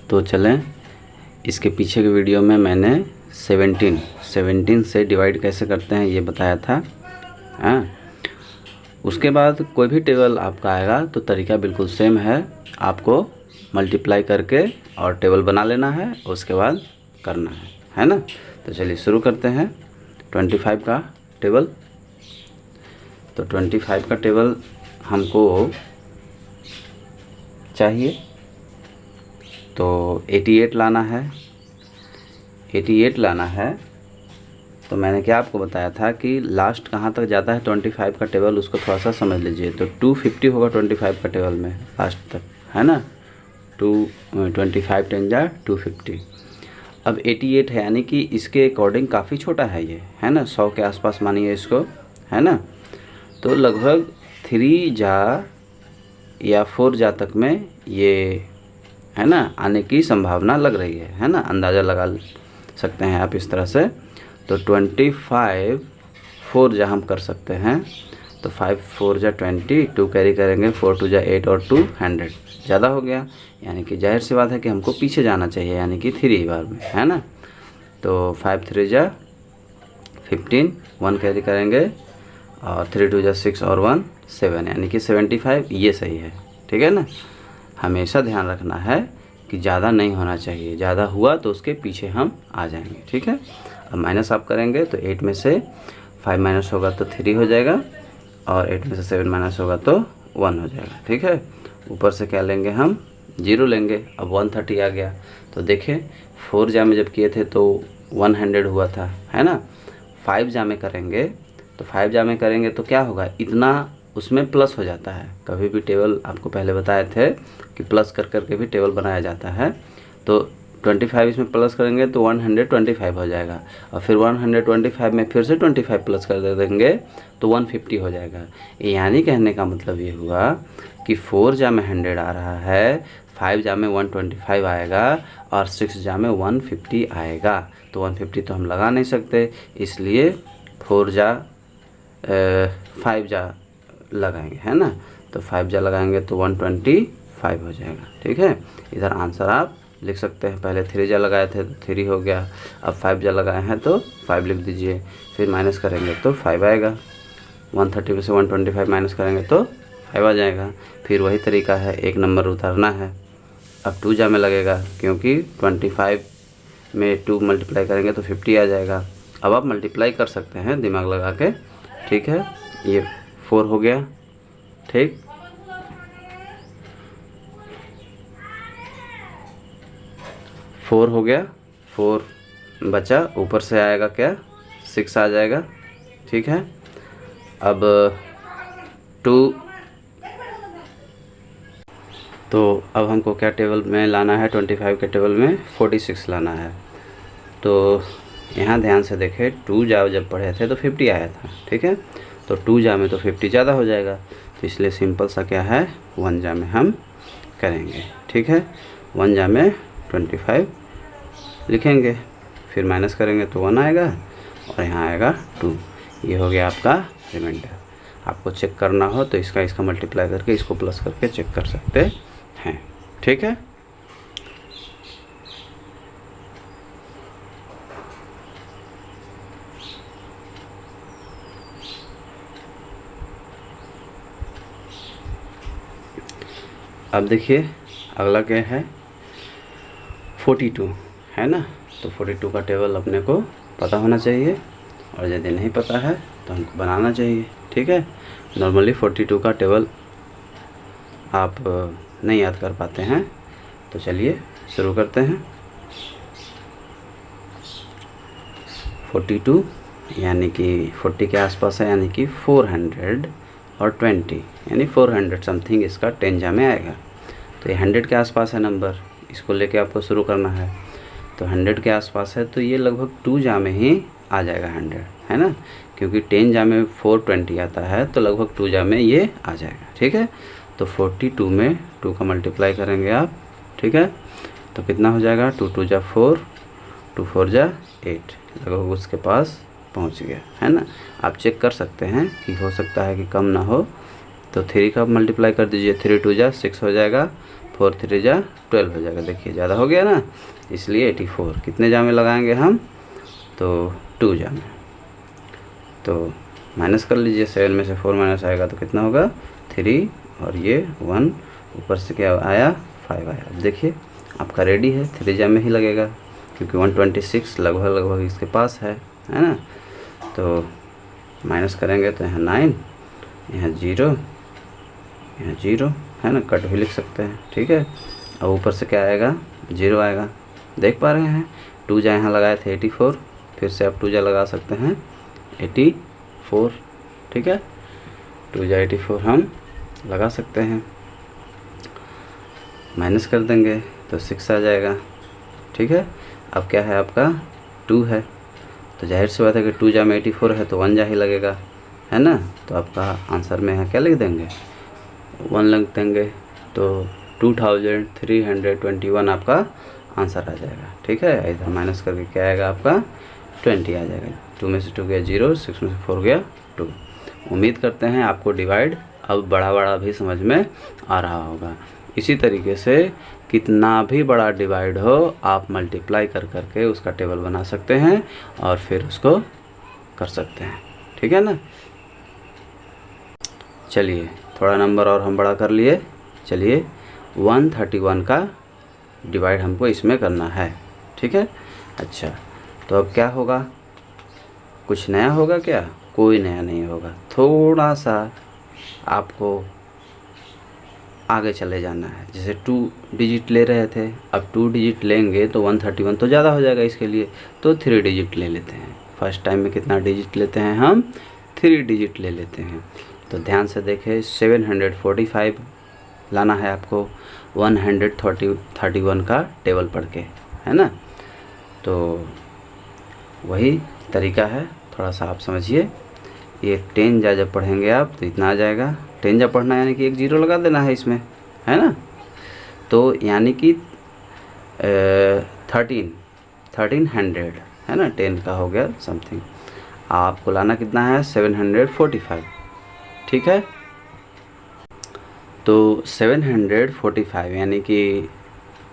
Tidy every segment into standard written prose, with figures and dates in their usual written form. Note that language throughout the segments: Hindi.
तो चलें, इसके पीछे के वीडियो में मैंने 17 से डिवाइड कैसे करते हैं ये बताया था। हाँ, उसके बाद कोई भी टेबल आपका आएगा तो तरीका बिल्कुल सेम है, आपको मल्टीप्लाई करके और टेबल बना लेना है, उसके बाद करना है ना। तो चलिए शुरू करते हैं 25 का टेबल। तो 25 का टेबल हमको चाहिए, तो 88 लाना है। 88 लाना है तो मैंने क्या आपको बताया था कि लास्ट कहाँ तक जाता है 25 का टेबल, उसको थोड़ा सा समझ लीजिए। तो 250 होगा 25 का टेबल में लास्ट तक, है ना। 25 10 जा 250। अब 88 है, यानी कि इसके अकॉर्डिंग काफ़ी छोटा है ये, है ना। 100 के आसपास मानिए इसको, है ना। तो लगभग 3 जा या 4 जा तक में ये, है ना, आने की संभावना लग रही है ना। अंदाज़ा लगा सकते हैं आप इस तरह से। तो 25 4 जा हम कर सकते हैं। तो 5 4 जा 20, 2 कैरी करेंगे, 4 2 जा 8 और 2 100, ज़्यादा हो गया, यानी कि जाहिर सी बात है कि हमको पीछे जाना चाहिए, यानी कि 3 बार में, है ना। तो 5 3 जा 15, 1 कैरी करेंगे और 3 2 जा 6 और 1 7, यानी कि 75, ये सही है, ठीक है ना। हमेशा ध्यान रखना है कि ज़्यादा नहीं होना चाहिए, ज़्यादा हुआ तो उसके पीछे हम आ जाएंगे, ठीक है। अब माइनस आप करेंगे तो 8 में से 5 माइनस होगा तो 3 हो जाएगा, और 8 में से 7 माइनस होगा तो 1 हो जाएगा, ठीक है। ऊपर से क्या लेंगे हम, 0 लेंगे। अब 130 आ गया। तो देखें 4 जा में जब किए थे तो 100 हुआ था, है ना। 5 जा में करेंगे तो 5 जा में करेंगे तो क्या होगा, इतना उसमें प्लस हो जाता है। कभी भी टेबल आपको पहले बताए थे कि प्लस कर करके भी टेबल बनाया जाता है। तो 25 इसमें प्लस करेंगे तो 125 हो जाएगा, और फिर 125 में फिर से 25 प्लस कर देंगे तो 150 हो जाएगा। यानी कहने का मतलब ये हुआ कि 4 जा में 100 आ रहा है, 5 जा में 125 आएगा, और 6 जा में 150 आएगा। तो 150 तो हम लगा नहीं सकते, इसलिए 4 जा 5 जा लगाएंगे, है ना। तो 5 जा लगाएंगे तो 125 हो जाएगा, ठीक है। इधर आंसर आप लिख सकते हैं। पहले 3 जा लगाए थे तो 3 हो गया, अब 5 जा लगाए हैं तो 5 लिख दीजिए, फिर माइनस करेंगे तो 5 आएगा। 130 में से 125 माइनस करेंगे तो 5 आ जाएगा। फिर वही तरीका है, एक नंबर उतारना है। अब 2 जा में लगेगा, क्योंकि 25 में 2 मल्टीप्लाई करेंगे तो 50 आ जाएगा। अब आप मल्टीप्लाई कर सकते हैं दिमाग लगा के, ठीक है। ये 4 हो गया, ठीक। फोर हो गया, 4 बचा, ऊपर से आएगा क्या, 6 आ जाएगा, ठीक है। अब 2, तो अब हमको क्या टेबल में लाना है, 25 के टेबल में 46 लाना है। तो यहाँ ध्यान से देखें, 2 जा जब पढ़े थे तो 50 आया था, ठीक है। तो 2 जा में तो 50 ज़्यादा हो जाएगा, तो इसलिए सिंपल सा क्या है, 1 जा में हम करेंगे, ठीक है। 1 जा में 25 लिखेंगे, फिर माइनस करेंगे तो 1 आएगा, और यहाँ आएगा 2। ये हो गया आपका रिमाइंडर। आपको चेक करना हो तो इसका मल्टीप्लाई करके इसको प्लस करके चेक कर सकते हैं, ठीक है। अब देखिए अगला क्या है, 42, है ना। तो 42 का टेबल अपने को पता होना चाहिए, और यदि नहीं पता है तो हमको बनाना चाहिए, ठीक है। नॉर्मली 42 का टेबल आप नहीं याद कर पाते हैं, तो चलिए शुरू करते हैं। 42 यानी कि 40 के आसपास है, यानी कि 420, यानी 400 समथिंग इसका 10 जा में आएगा। तो ये 100 के आसपास है नंबर, इसको लेके आपको शुरू करना है। तो 100 के आसपास है तो ये लगभग 2 जा में ही आ जाएगा 100, है ना, क्योंकि 10 जा में 420 आता है, तो लगभग 2 जा में ये आ जाएगा, ठीक है। तो 42 में 2 का मल्टीप्लाई करेंगे आप, ठीक है। तो कितना हो जाएगा, 2 2 जा 4, 2 4 जा 8, लगभग उसके पास पहुंच गया, है ना। आप चेक कर सकते हैं कि हो सकता है कि कम ना हो, तो 3 का मल्टीप्लाई कर दीजिए, 3 2 जा 6 हो जाएगा, 4 3 जा 12 हो जाएगा। देखिए ज़्यादा हो गया ना, इसलिए 84। कितने जा में लगाएंगे हम, तो 2 जा में। तो माइनस कर लीजिए, 7 में से 4 माइनस आएगा तो कितना होगा 3, और ये 1 ऊपर से क्या आया 5 आया। अब देखिए आपका रेडी है, 3 जा में ही लगेगा क्योंकि 126 लगभग इसके पास है ना। तो माइनस करेंगे तो यहाँ 9, यहाँ 0, यहाँ 0 है ना, कट भी लिख सकते हैं, ठीक है। अब ऊपर से क्या आएगा 0 आएगा, देख पा रहे हैं। 2 जा यहाँ लगाए थे 84, फिर से आप 2 जा लगा सकते हैं 84, ठीक है। 2 जा 84 हम लगा सकते हैं, माइनस कर देंगे तो 6 आ जाएगा, ठीक है। अब क्या है आपका 2 है, तो जाहिर सी बात है कि 2 जा में 84 है तो 1 जा ही लगेगा, है ना। तो आपका आंसर में यहाँ क्या लिख देंगे 1 लिख देंगे, तो 2321 आपका आंसर आ जाएगा, ठीक है। इधर माइनस करके क्या आएगा आपका 20 आ जाएगा। 2 में से 2 गया 0, 6 में से 4 गया 2। उम्मीद करते हैं आपको डिवाइड अब बड़ा भी समझ में आ रहा होगा। इसी तरीके से कितना भी बड़ा डिवाइड हो आप मल्टीप्लाई कर करके उसका टेबल बना सकते हैं और फिर उसको कर सकते हैं, ठीक है ना। चलिए थोड़ा नंबर और हम बड़ा कर लिए। चलिए 131 का डिवाइड हमको इसमें करना है, ठीक है। अच्छा तो अब क्या होगा, कुछ नया होगा क्या, कोई नया नहीं होगा। थोड़ा सा आपको आगे चले जाना है। जैसे 2 डिजिट ले रहे थे, अब 2 डिजिट लेंगे तो 131 तो ज़्यादा हो जाएगा, इसके लिए तो 3 डिजिट ले लेते हैं। फर्स्ट टाइम में कितना डिजिट लेते हैं हम, 3 डिजिट ले लेते हैं। तो ध्यान से देखें 745 लाना है आपको 131 का टेबल पढ़ के, है ना। तो वही तरीका है, थोड़ा सा आप समझिए। ये 10 जा जब पढ़ेंगे आप तो इतना आ जाएगा। 10 जा पढ़ना यानी कि एक 0 लगा देना है इसमें, है ना। तो यानी कि 1300 है ना, 10 का हो गया समथिंग। आपको लाना कितना है 745, ठीक है। तो 745 यानी कि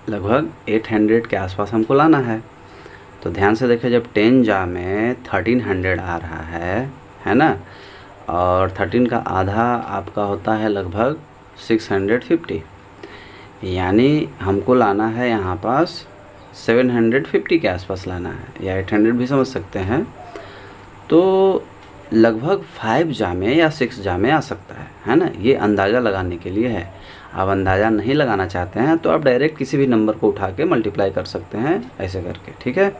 लगभग 800 के आसपास हमको लाना है। तो ध्यान से देखें, जब 10 जा में 1300 आ रहा है ना, और 13 का आधा आपका होता है लगभग 650, यानी हमको लाना है यहाँ पास 750 के आसपास लाना है, या 800 भी समझ सकते हैं। तो लगभग 5 जा में या 6 जा में आ सकता है ना। ये अंदाज़ा लगाने के लिए है। आप अंदाज़ा नहीं लगाना चाहते हैं तो आप डायरेक्ट किसी भी नंबर को उठा के मल्टीप्लाई कर सकते हैं ऐसे करके, ठीक है।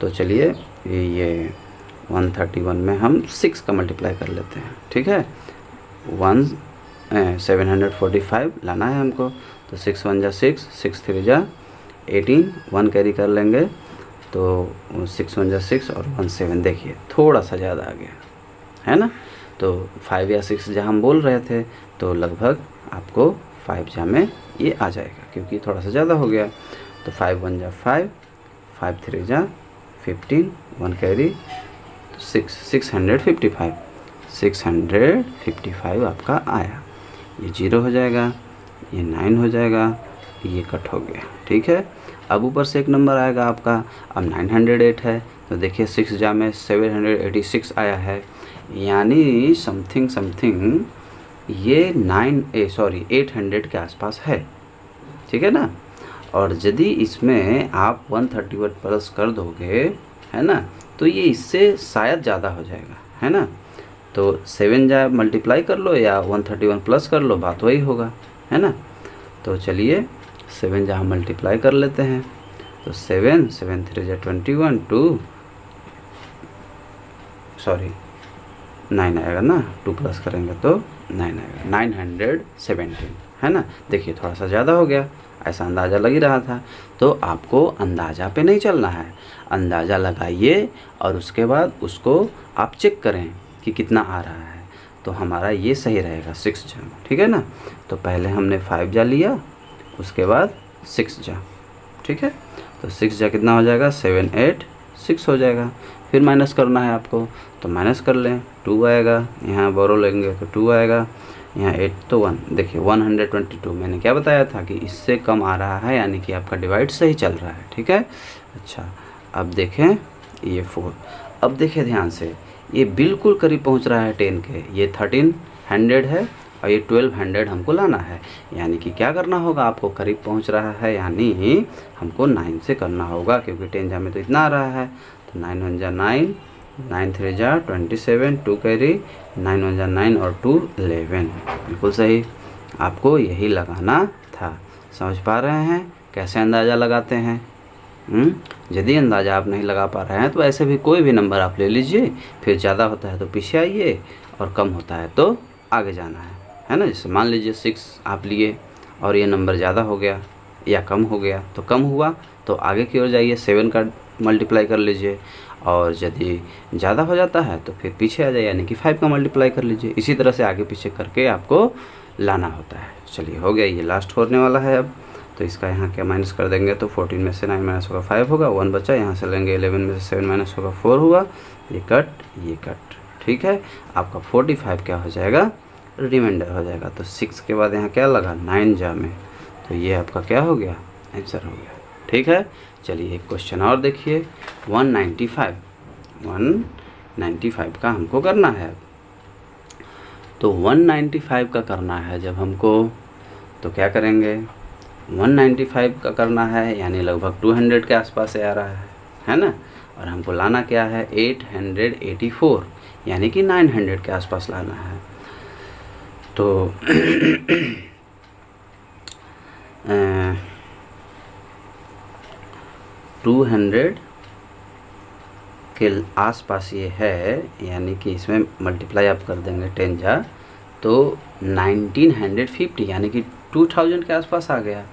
तो चलिए ये 131 में हम 6 का मल्टीप्लाई कर लेते हैं, ठीक है। 745 लाना है हमको, तो 6 1 जा 6, 6 3 जा 18, 1 कैरी कर लेंगे तो 6 1 जा 6 और 1 7। देखिए थोड़ा सा ज़्यादा आ गया, है ना। तो 5 या 6 जहाँ हम बोल रहे थे तो लगभग आपको 5 जा में ये आ जाएगा, क्योंकि थोड़ा सा ज़्यादा हो गया। तो 5 1 जा 5, 5 3 जा 15, 1 कैरी, 655 आपका आया। ये 0 हो जाएगा, ये 9 हो जाएगा, ये कट हो गया, ठीक है। अब ऊपर से एक नंबर आएगा आपका, अब 908 है। तो देखिए 6 जा में 786 आया है, यानी समथिंग ये 800 के आसपास है, ठीक है ना। और यदि इसमें आप 131 प्लस कर दोगे, है ना, तो ये इससे शायद ज़्यादा हो जाएगा, है ना। तो 7 जा मल्टीप्लाई कर लो या 131 प्लस कर लो, बात वही होगा, है ना। तो चलिए 7 जा हम मल्टीप्लाई कर लेते हैं। तो 7 3 जा 21, 9 आएगा ना, 2 प्लस करेंगे तो 9 आएगा, 917, है ना। देखिए थोड़ा सा ज़्यादा हो गया, ऐसा अंदाज़ा लग ही रहा था। तो आपको अंदाज़ा पे नहीं चलना है, अंदाज़ा लगाइए और उसके बाद उसको आप चेक करें कि कितना आ रहा है। तो हमारा ये सही रहेगा 6 जा, ठीक है ना। तो पहले हमने 5 जा लिया, उसके बाद 6 जा, ठीक है। तो 6 जा कितना हो जाएगा 786 हो जाएगा। फिर माइनस करना है आपको, तो माइनस कर लें, 2 आएगा, यहाँ बोरो लेंगे तो 2 आएगा, यहाँ 8 तो 1, देखिए 122 मैंने क्या बताया था कि इससे कम आ रहा है, यानी कि आपका डिवाइड सही चल रहा है। ठीक है, अच्छा अब देखें ये 4, अब देखिए ध्यान से, ये बिल्कुल करीब पहुँच रहा है 10 के, ये 1300 है और ये 1200 हमको लाना है, यानी कि क्या करना होगा आपको, करीब पहुंच रहा है यानी हमको 9 से करना होगा, क्योंकि 10 जा में तो इतना आ रहा है। तो 9 1 जा 9, 9 3 जा 27, 2 कैरी, 9 1 जा 9 और 2 11, बिल्कुल सही, आपको यही लगाना था। समझ पा रहे हैं कैसे अंदाज़ा लगाते हैं? यदि अंदाज़ा आप नहीं लगा पा रहे हैं तो ऐसे भी कोई भी नंबर आप ले लीजिए, फिर ज़्यादा होता है तो पीछे आइए और कम होता है तो आगे जाना है ना। जैसे मान लीजिए 6 आप लिए और ये नंबर ज़्यादा हो गया या कम हो गया, तो कम हुआ तो आगे की ओर जाइए, 7 का मल्टीप्लाई कर लीजिए, और यदि ज़्यादा हो जाता है तो फिर पीछे आ जाए, यानी कि 5 का मल्टीप्लाई कर लीजिए। इसी तरह से आगे पीछे करके आपको लाना होता है। चलिए हो गया, ये लास्ट होने वाला है अब, तो इसका यहाँ क्या माइनस कर देंगे, तो 14 में से 9 माइनस होगा 5 होगा, 1 बचा, यहाँ से लेंगे 11 में से 7 माइनस होगा 4 हुआ, ये कट। ठीक है, आपका 45 क्या हो जाएगा, रिमाइंडर हो जाएगा। तो 6 के बाद यहाँ क्या लगा, 9 जा में, तो ये आपका क्या हो गया, आंसर हो गया। ठीक है, चलिए एक क्वेश्चन और देखिए, 195 का हमको करना है। तो 195 का करना है जब हमको, तो क्या करेंगे, 195 का करना है यानी लगभग 200 के आसपास से आ रहा है ना, और हमको लाना क्या है, 884, यानी कि 900 के आसपास लाना है। तो 200 के आसपास ये है, यानी कि इसमें मल्टीप्लाई आप कर देंगे 10 जा, तो 1950, यानी कि 2000 के आसपास आ गया,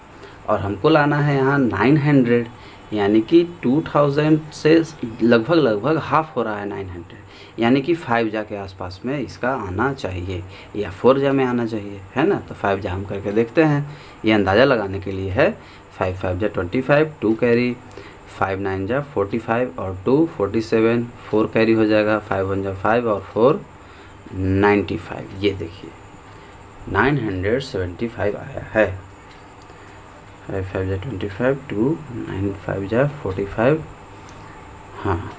और हमको लाना है यहाँ 900, यानी कि 2000 से लगभग हाफ हो रहा है 900, यानी कि 5 जा के आसपास में इसका आना चाहिए, या 4 जा में आना चाहिए, है ना। तो 5 जा हम करके देखते हैं, ये अंदाज़ा लगाने के लिए है। 5 5 जा 25, 2 कैरी, 5 9 जा 45 और 2 47, 4 कैरी हो जाएगा, 5 1 जा 5 और 4 95, ये देखिए 975 आया है। 5 5 जा 25, 2 9 5 जा 45, हाँ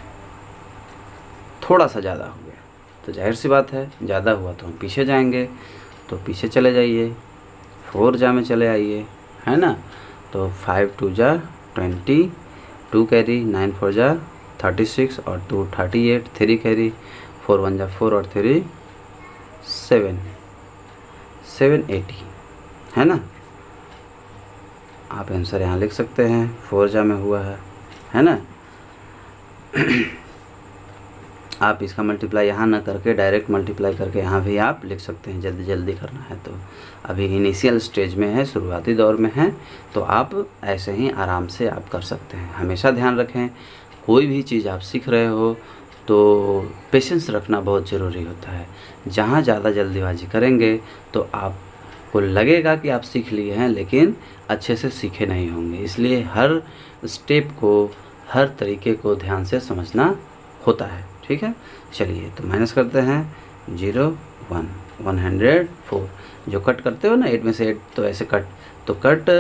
थोड़ा सा ज़्यादा हो गया, तो जाहिर सी बात है ज़्यादा हुआ तो हम पीछे जाएंगे, तो पीछे चले जाइए, 4 जा में चले आइए, है ना। तो 5 2 जा 20, 2 कैरी, 9 4 जा 36 और 2 38, 3 कैरी, 4 1 जा 4 और 3 7, 780, है ना। आप आंसर यहाँ लिख सकते हैं, 4 जा में हुआ है ना। आप इसका मल्टीप्लाई यहाँ ना करके डायरेक्ट मल्टीप्लाई करके यहाँ भी आप लिख सकते हैं, जल्दी जल्दी करना है तो। अभी इनिशियल स्टेज में है, शुरुआती दौर में है, तो आप ऐसे ही आराम से आप कर सकते हैं। हमेशा ध्यान रखें, कोई भी चीज़ आप सीख रहे हो तो पेशेंस रखना बहुत ज़रूरी होता है। जहाँ ज़्यादा जल्दीबाजी करेंगे तो आपको लगेगा कि आप सीख लिए हैं, लेकिन अच्छे से सीखे नहीं होंगे। इसलिए हर स्टेप को, हर तरीके को ध्यान से समझना होता है। ठीक है, चलिए तो माइनस करते हैं, 0 1 104, जो कट करते हो ना 8 में से 8, तो ऐसे कट, तो कट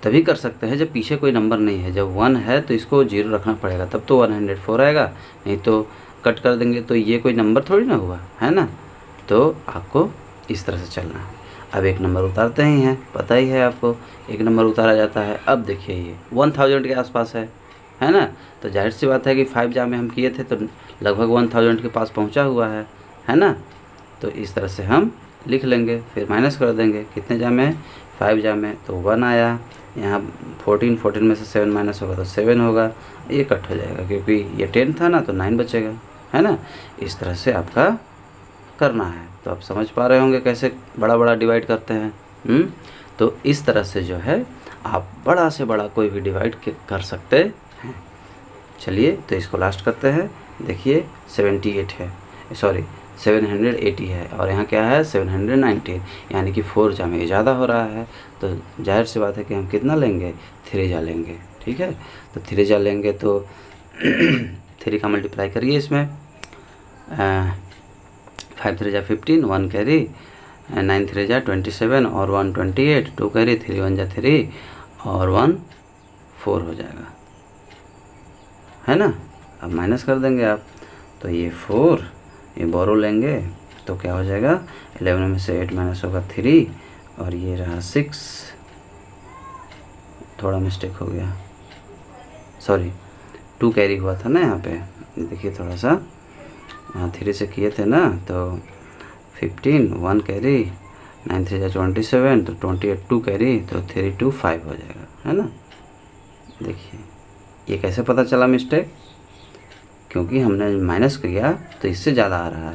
तभी कर सकते हैं जब पीछे कोई नंबर नहीं है। जब 1 है तो इसको 0 रखना पड़ेगा, तब तो 104 आएगा, नहीं तो कट कर देंगे तो ये कोई नंबर थोड़ी ना हुआ, है ना। तो आपको इस तरह से चलना है। अब एक नंबर उतारते ही हैं, पता ही है आपको, एक नंबर उतारा जाता है। अब देखिए ये 1000 के आसपास है ना, तो जाहिर सी बात है कि 5 जा में हम किए थे तो लगभग 1000 के पास पहुंचा हुआ है ना। तो इस तरह से हम लिख लेंगे, फिर माइनस कर देंगे, कितने जा में, 5 जा में, तो 1 आया, यहाँ 14 में से 7 माइनस होगा तो 7 होगा, ये कट हो जाएगा क्योंकि ये 10 था ना, तो 9 बचेगा, है ना। इस तरह से आपका करना है। तो आप समझ पा रहे होंगे कैसे बड़ा बड़ा डिवाइड करते हैं। तो इस तरह से जो है आप बड़ा से बड़ा कोई भी डिवाइड कर सकते हैं। चलिए तो इसको लास्ट करते हैं। देखिए 78 है, सॉरी 780 है, और यहाँ क्या है 719, यानी कि 4 जा में ज़्यादा हो रहा है, तो जाहिर सी बात है कि हम कितना लेंगे, 3 जा लेंगे। ठीक है, तो 3 जा लेंगे तो 3 का मल्टीप्लाई करिए इसमें, 5 3 जा 15, 1 कैरी, 9 3 जा 27 और 1 28, 2 कैरी, 3 1 जा 3 और 1 4 हो जाएगा, है ना। अब माइनस कर देंगे आप, तो ये 4, ये बोरो लेंगे तो क्या हो जाएगा, 11 में से 8 माइनस होगा 3 और ये रहा 6, थोड़ा मिस्टेक हो गया, सॉरी 2 कैरी हुआ था ना यहाँ पे, देखिए थोड़ा सा 3 से किए थे ना, तो 15, 1 कैरी, 9 3 जा 27, तो 28 2 कैरी, तो 3 2 5 हो जाएगा, है ना। देखिए ये कैसे पता चला मिस्टेक, क्योंकि हमने माइनस किया तो इससे ज़्यादा आ रहा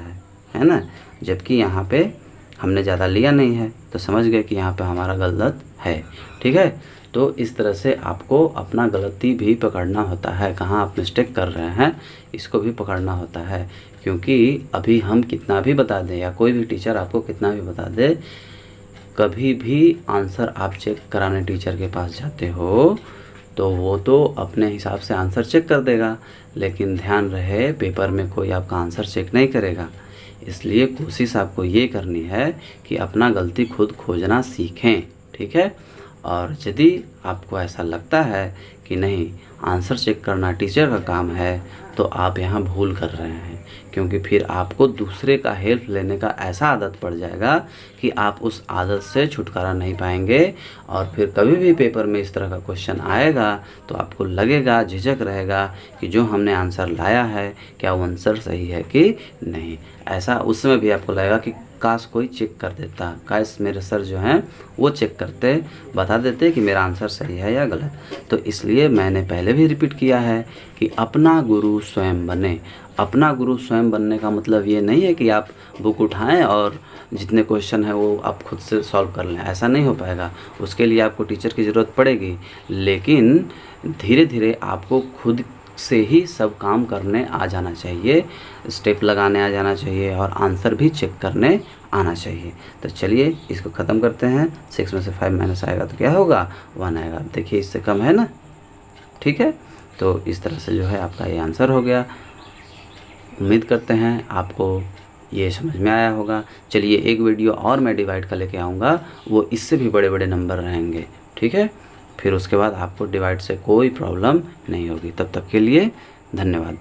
है ना, जबकि यहाँ पे हमने ज़्यादा लिया नहीं है, तो समझ गए कि यहाँ पे हमारा गलत है, ठीक है। तो इस तरह से आपको अपना गलती भी पकड़ना होता है, कहाँ आप मिस्टेक कर रहे हैं इसको भी पकड़ना होता है, क्योंकि अभी हम कितना भी बता दें या कोई भी टीचर आपको कितना भी बता दे, कभी भी आंसर आप चेक कराने टीचर के पास जाते हो तो वो तो अपने हिसाब से आंसर चेक कर देगा, लेकिन ध्यान रहे पेपर में कोई आपका आंसर चेक नहीं करेगा। इसलिए कोशिश आपको ये करनी है कि अपना गलती खुद खोजना सीखें, ठीक है। और यदि आपको ऐसा लगता है कि नहीं आंसर चेक करना टीचर का काम है, तो आप यहाँ भूल कर रहे हैं, क्योंकि फिर आपको दूसरे का हेल्प लेने का ऐसा आदत पड़ जाएगा कि आप उस आदत से छुटकारा नहीं पाएंगे, और फिर कभी भी पेपर में इस तरह का क्वेश्चन आएगा तो आपको लगेगा, झिझक रहेगा कि जो हमने आंसर लाया है क्या वो आंसर सही है कि नहीं। ऐसा उस समय भी आपको लगेगा कि काश कोई चेक कर देता, काश मेरे सर जो हैं वो चेक करते, बता देते कि मेरा आंसर सही है या गलत। तो इसलिए मैंने पहले भी रिपीट किया है कि अपना गुरु स्वयं बने। अपना गुरु स्वयं बनने का मतलब ये नहीं है कि आप बुक उठाएं और जितने क्वेश्चन हैं वो आप खुद से सॉल्व कर लें, ऐसा नहीं हो पाएगा। उसके लिए आपको टीचर की ज़रूरत पड़ेगी, लेकिन धीरे धीरे आपको खुद से ही सब काम करने आ जाना चाहिए, स्टेप लगाने आ जाना चाहिए और आंसर भी चेक करने आना चाहिए। तो चलिए इसको ख़त्म करते हैं। 6 में से 5 माइनस आएगा तो क्या होगा, 1 आएगा। देखिए इससे कम है ना, ठीक है। तो इस तरह से जो है आपका ये आंसर हो गया। उम्मीद करते हैं आपको ये समझ में आया होगा। चलिए एक वीडियो और मैं डिवाइड का लेके आऊँगा, वो इससे भी बड़े बड़े नंबर रहेंगे, ठीक है। फिर उसके बाद आपको डिवाइड से कोई प्रॉब्लम नहीं होगी। तब तक के लिए धन्यवाद।